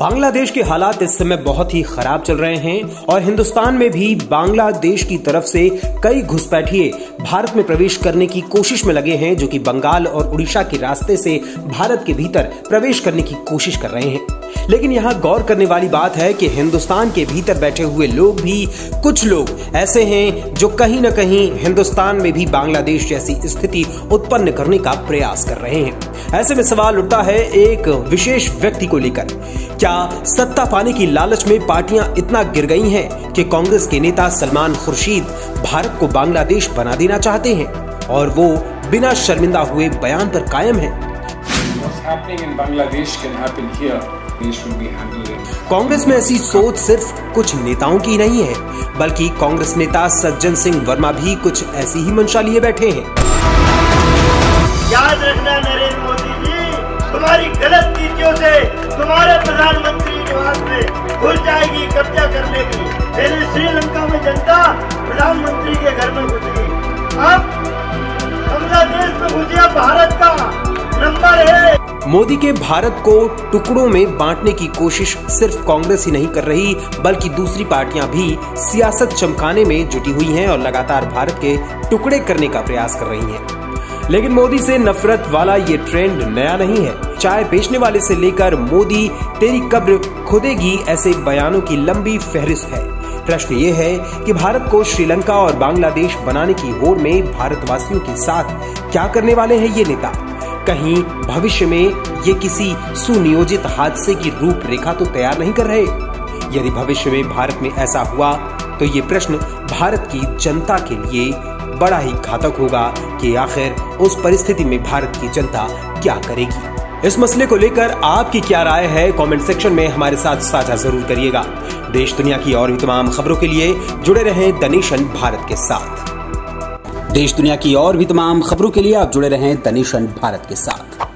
बांग्लादेश के हालात इस समय बहुत ही खराब चल रहे हैं और हिंदुस्तान में भी बांग्लादेश की तरफ से कई घुसपैठिए भारत में प्रवेश करने की कोशिश में लगे हैं, जो कि बंगाल और उड़ीसा के रास्ते से भारत के भीतर प्रवेश करने की कोशिश कर रहे हैं। लेकिन यहाँ गौर करने वाली बात है कि हिंदुस्तान के भीतर बैठे हुए लोग भी, कुछ लोग ऐसे हैं जो कहीं न कहीं हिंदुस्तान में भी बांग्लादेश जैसी स्थिति उत्पन्न करने का प्रयास कर रहे हैं। ऐसे में सवाल उठता है एक विशेष व्यक्ति को लेकर, क्या सत्ता पाने की लालच में पार्टियां इतना गिर गई हैं कि कांग्रेस के नेता सलमान खुर्शीद भारत को बांग्लादेश बना देना चाहते हैं और वो बिना शर्मिंदा हुए बयान पर कायम है। कांग्रेस में ऐसी सोच सिर्फ कुछ नेताओं की नहीं है, बल्कि कांग्रेस नेता सज्जन सिंह वर्मा भी कुछ ऐसी ही मंशा लिए बैठे हैं। याद रखना नरेंद्र मोदी जी, तुम्हारी गलत नीतियों से तुम्हारे प्रधानमंत्री निवास में घुस जाएगी, कब्जा कर लेगी। पहले श्रीलंका में जनता प्रधानमंत्री के घर में घुस गई, अब बांग्लादेश में घुसिया भारत का नंबर है। मोदी के भारत को टुकड़ों में बांटने की कोशिश सिर्फ कांग्रेस ही नहीं कर रही, बल्कि दूसरी पार्टियां भी सियासत चमकाने में जुटी हुई हैं और लगातार भारत के टुकड़े करने का प्रयास कर रही हैं। लेकिन मोदी से नफरत वाला ये ट्रेंड नया नहीं है। चाय बेचने वाले से लेकर मोदी तेरी कब्र खोदेगी ऐसे बयानों की लंबी फहरिस्त है। प्रश्न ये है कि भारत को श्रीलंका और बांग्लादेश बनाने की होड़ में भारतवासियों के साथ क्या करने वाले हैं ये नेता? कहीं भविष्य में ये किसी सुनियोजित हादसे की रूपरेखा तो तैयार नहीं कर रहे? यदि भविष्य में भारत में ऐसा हुआ तो ये प्रश्न भारत की जनता के लिए बड़ा ही घातक होगा कि आखिर उस परिस्थिति में भारत की जनता क्या करेगी। इस मसले को लेकर आपकी क्या राय है, कमेंट सेक्शन में हमारे साथ साझा जरूर करिएगा। देश दुनिया की और भी तमाम खबरों के लिए जुड़े रहें द नेशन भारत के साथ। देश दुनिया की और भी तमाम खबरों के लिए आप जुड़े रहें द नेशन भारत के साथ।